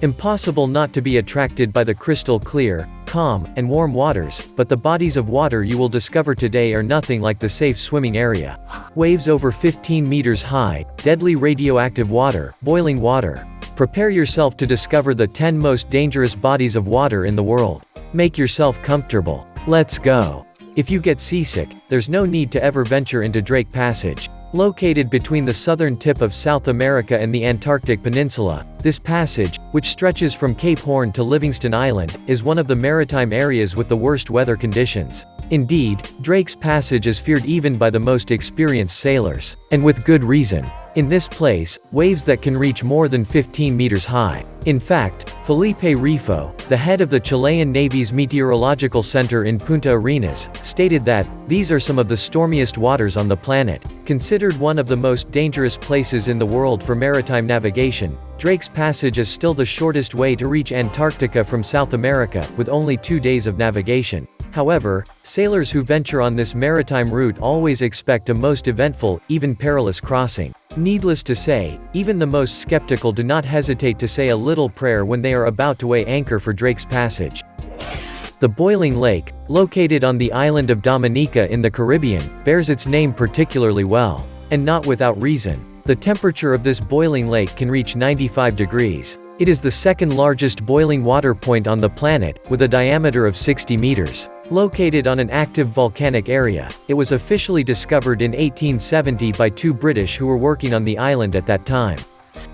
Impossible not to be attracted by the crystal clear, calm, and warm waters, but the bodies of water you will discover today are nothing like the safe swimming area. Waves over 15 meters high, deadly radioactive water, boiling water. Prepare yourself to discover the 10 most dangerous bodies of water in the world. Make yourself comfortable. Let's go. If you get seasick, there's no need to ever venture into Drake Passage. Located between the southern tip of South America and the Antarctic Peninsula, this passage, which stretches from Cape Horn to Livingston Island, is one of the maritime areas with the worst weather conditions. Indeed, Drake's Passage is feared even by the most experienced sailors. And with good reason. In this place, waves that can reach more than 15 meters high. In fact, Felipe Rifo, the head of the Chilean Navy's Meteorological Center in Punta Arenas, stated that, "These are some of the stormiest waters on the planet." Considered one of the most dangerous places in the world for maritime navigation, Drake's Passage is still the shortest way to reach Antarctica from South America, with only 2 days of navigation. However, sailors who venture on this maritime route always expect a most eventful, even perilous crossing. Needless to say, even the most skeptical do not hesitate to say a little prayer when they are about to weigh anchor for Drake's Passage. The boiling lake, located on the island of Dominica in the Caribbean, bears its name particularly well. And not without reason. The temperature of this boiling lake can reach 95 degrees. It is the second largest boiling water point on the planet, with a diameter of 60 meters. Located on an active volcanic area, it was officially discovered in 1870 by 2 British who were working on the island at that time.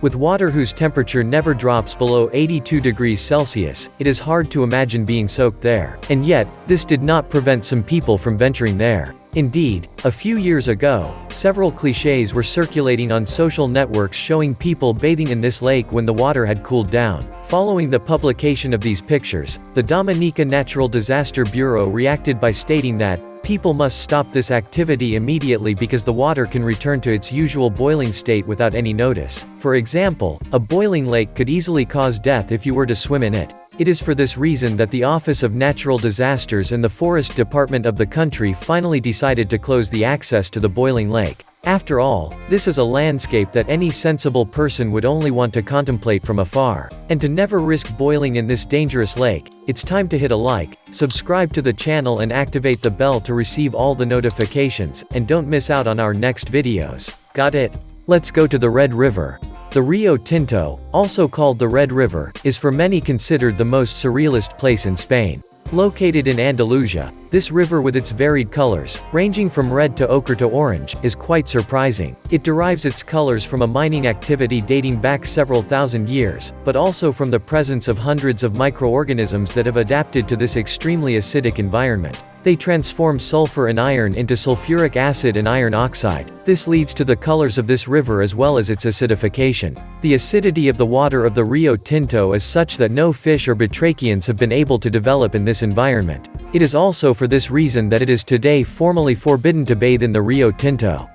With water whose temperature never drops below 82 degrees Celsius, it is hard to imagine being soaked there. And yet, this did not prevent some people from venturing there. Indeed, a few years ago, several clichés were circulating on social networks showing people bathing in this lake when the water had cooled down. Following the publication of these pictures, the Dominica Natural Disaster Bureau reacted by stating that, "People must stop this activity immediately because the water can return to its usual boiling state without any notice." For example, a boiling lake could easily cause death if you were to swim in it. It is for this reason that the Office of Natural Disasters and the Forest Department of the country finally decided to close the access to the boiling lake. After all, this is a landscape that any sensible person would only want to contemplate from afar. And to never risk boiling in this dangerous lake, it's time to hit a like, subscribe to the channel and activate the bell to receive all the notifications, and don't miss out on our next videos. Got it? Let's go to the Red River. The Rio Tinto, also called the Red River, is for many considered the most surrealist place in Spain. Located in Andalusia, this river with its varied colors, ranging from red to ochre to orange, is quite surprising. It derives its colors from a mining activity dating back several thousand years, but also from the presence of hundreds of microorganisms that have adapted to this extremely acidic environment. They transform sulfur and iron into sulfuric acid and iron oxide. This leads to the colors of this river as well as its acidification. The acidity of the water of the Rio Tinto is such that no fish or batrachians have been able to develop in this environment. It is also for this reason that it is today formally forbidden to bathe in the Rio Tinto.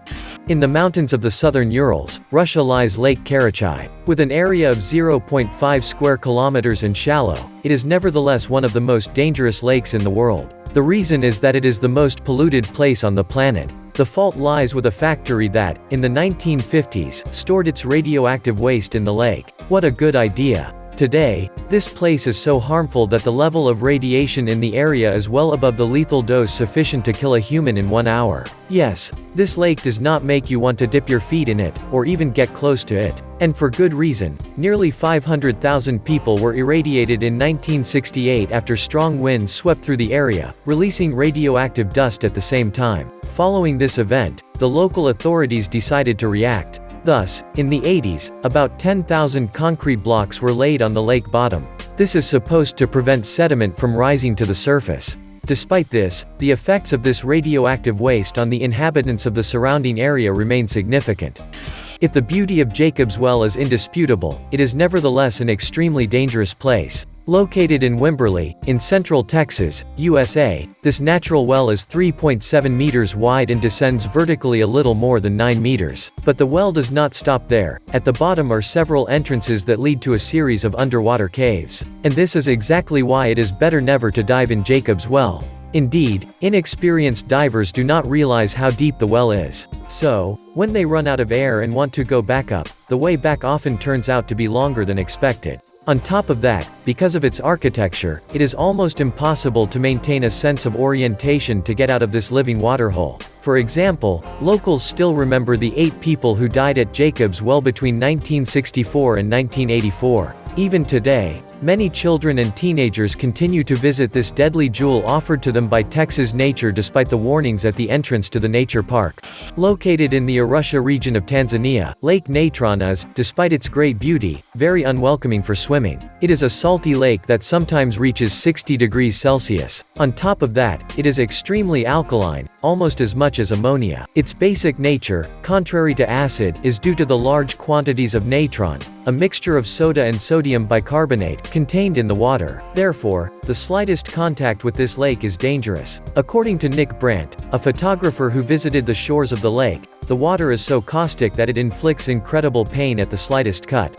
In the mountains of the southern Urals, Russia lies Lake Karachay. With an area of 0.5 square kilometers and shallow, it is nevertheless one of the most dangerous lakes in the world. The reason is that it is the most polluted place on the planet. The fault lies with a factory that, in the 1950s, stored its radioactive waste in the lake. What a good idea. Today, this place is so harmful that the level of radiation in the area is well above the lethal dose sufficient to kill a human in 1 hour. Yes, this lake does not make you want to dip your feet in it, or even get close to it. And for good reason. Nearly 500,000 people were irradiated in 1968 after strong winds swept through the area, releasing radioactive dust at the same time. Following this event, the local authorities decided to react. Thus, in the 80s, about 10,000 concrete blocks were laid on the lake bottom. This is supposed to prevent sediment from rising to the surface. Despite this, the effects of this radioactive waste on the inhabitants of the surrounding area remain significant. If the beauty of Jacob's Well is indisputable, it is nevertheless an extremely dangerous place. Located in Wimberley, in central Texas, USA, this natural well is 3.7 meters wide and descends vertically a little more than 9 meters. But the well does not stop there. At the bottom are several entrances that lead to a series of underwater caves. And this is exactly why it is better never to dive in Jacob's Well. Indeed, inexperienced divers do not realize how deep the well is. So, when they run out of air and want to go back up, the way back often turns out to be longer than expected. On top of that, because of its architecture, it is almost impossible to maintain a sense of orientation to get out of this living waterhole. For example, locals still remember the 8 people who died at Jacob's Well between 1964 and 1984. Even today, many children and teenagers continue to visit this deadly jewel offered to them by Texas nature despite the warnings at the entrance to the nature park. Located in the Arusha region of Tanzania, Lake Natron is, despite its great beauty, very unwelcoming for swimming. It is a salty lake that sometimes reaches 60 degrees Celsius. On top of that, it is extremely alkaline, almost as much as ammonia. Its basic nature, contrary to acid, is due to the large quantities of natron, a mixture of soda and sodium bicarbonate, contained in the water. Therefore, the slightest contact with this lake is dangerous. According to Nick Brandt, a photographer who visited the shores of the lake, the water is so caustic that it inflicts incredible pain at the slightest cut.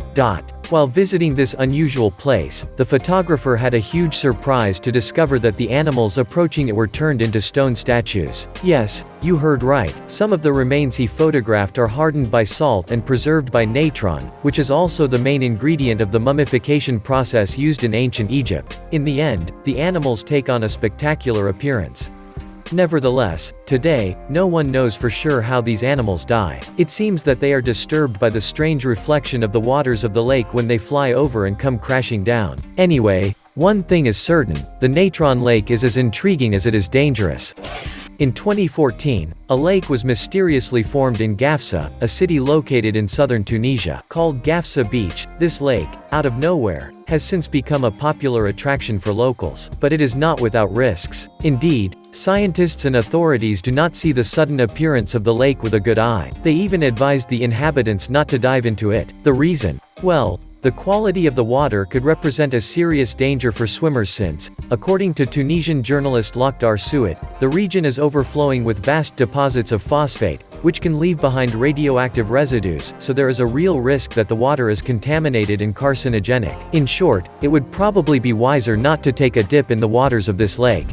While visiting this unusual place, the photographer had a huge surprise to discover that the animals approaching it were turned into stone statues. Yes, you heard right. Some of the remains he photographed are hardened by salt and preserved by natron, which is also the main ingredient of the mummification process used in ancient Egypt. In the end, the animals take on a spectacular appearance. Nevertheless, today, no one knows for sure how these animals die. It seems that they are disturbed by the strange reflection of the waters of the lake when they fly over and come crashing down. Anyway, one thing is certain, the Natron Lake is as intriguing as it is dangerous. In 2014, a lake was mysteriously formed in GAFSA, a city located in southern Tunisia. Called GAFSA Beach, this lake, out of nowhere, has since become a popular attraction for locals. But it is not without risks. Indeed, scientists and authorities do not see the sudden appearance of the lake with a good eye. They even advised the inhabitants not to dive into it. The reason? Well, the quality of the water could represent a serious danger for swimmers since, according to Tunisian journalist Lakhdar Souet, the region is overflowing with vast deposits of phosphate, which can leave behind radioactive residues, so there is a real risk that the water is contaminated and carcinogenic. In short, it would probably be wiser not to take a dip in the waters of this lake.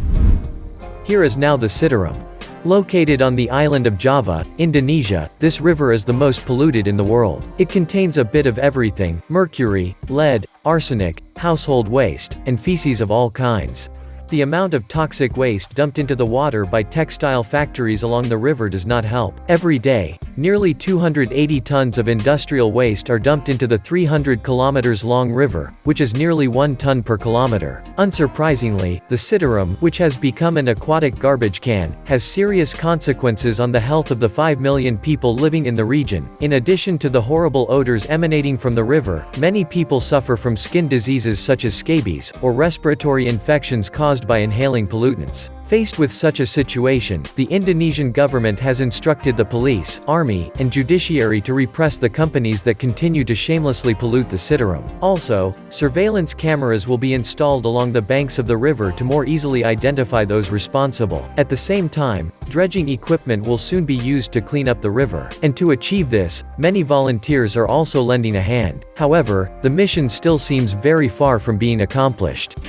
Here is now the CITARUM. Located on the island of Java, Indonesia, this river is the most polluted in the world. It contains a bit of everything: mercury, lead, arsenic, household waste, and feces of all kinds. The amount of toxic waste dumped into the water by textile factories along the river does not help. Every day, nearly 280 tons of industrial waste are dumped into the 300 kilometers long river, which is nearly 1 ton per kilometer. Unsurprisingly, the CITARUM, which has become an aquatic garbage can, has serious consequences on the health of the 5 million people living in the region. In addition to the horrible odors emanating from the river, many people suffer from skin diseases such as scabies, or respiratory infections caused by inhaling pollutants. Faced with such a situation, the Indonesian government has instructed the police, army, and judiciary to repress the companies that continue to shamelessly pollute the CITARUM. Also, surveillance cameras will be installed along the banks of the river to more easily identify those responsible. At the same time, dredging equipment will soon be used to clean up the river. And to achieve this, many volunteers are also lending a hand. However, the mission still seems very far from being accomplished.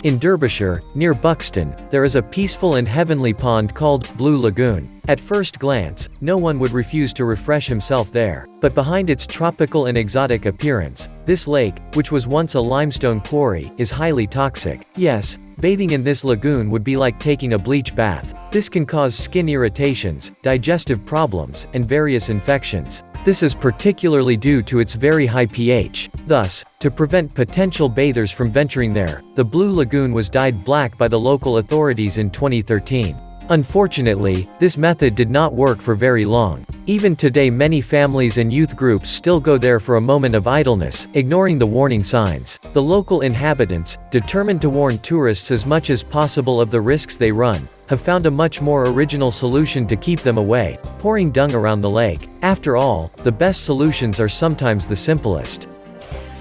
In Derbyshire, near Buxton, there is a peaceful and heavenly pond called Blue Lagoon. At first glance, no one would refuse to refresh himself there. But behind its tropical and exotic appearance, this lake, which was once a limestone quarry, is highly toxic. Yes, bathing in this lagoon would be like taking a bleach bath. This can cause skin irritations, digestive problems, and various infections. This is particularly due to its very high pH. Thus, to prevent potential bathers from venturing there, the Blue Lagoon was dyed black by the local authorities in 2013. Unfortunately, this method did not work for very long. Even today many families and youth groups still go there for a moment of idleness, ignoring the warning signs. The local inhabitants, determined to warn tourists as much as possible of the risks they run, have found a much more original solution to keep them away: pouring dung around the lake. After all, the best solutions are sometimes the simplest.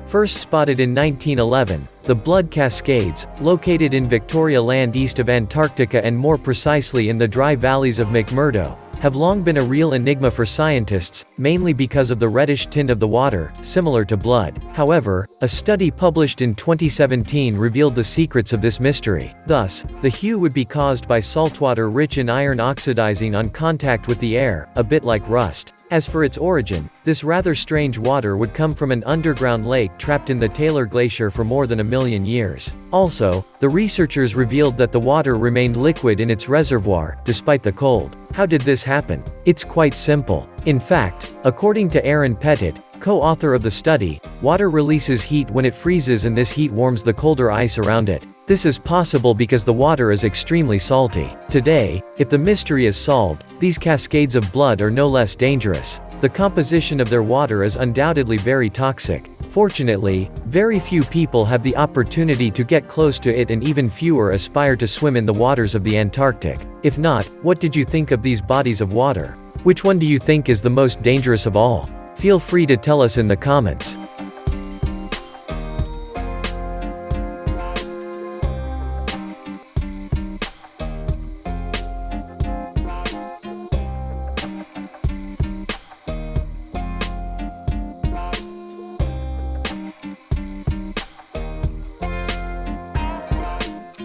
First spotted in 1911, the Blood Cascades, located in Victoria Land east of Antarctica and more precisely in the dry valleys of McMurdo, have long been a real enigma for scientists, mainly because of the reddish tint of the water, similar to blood. However, a study published in 2017 revealed the secrets of this mystery. Thus, the hue would be caused by saltwater rich in iron oxidizing on contact with the air, a bit like rust. As for its origin, this rather strange water would come from an underground lake trapped in the Taylor Glacier for more than 1 million years. Also, the researchers revealed that the water remained liquid in its reservoir, despite the cold. How did this happen? It's quite simple. In fact, according to Aaron Pettit, co-author of the study, water releases heat when it freezes, and this heat warms the colder ice around it. This is possible because the water is extremely salty. Today, if the mystery is solved, these cascades of blood are no less dangerous. The composition of their water is undoubtedly very toxic. Fortunately, very few people have the opportunity to get close to it, and even fewer aspire to swim in the waters of the Antarctic. If not, what did you think of these bodies of water? Which one do you think is the most dangerous of all? Feel free to tell us in the comments.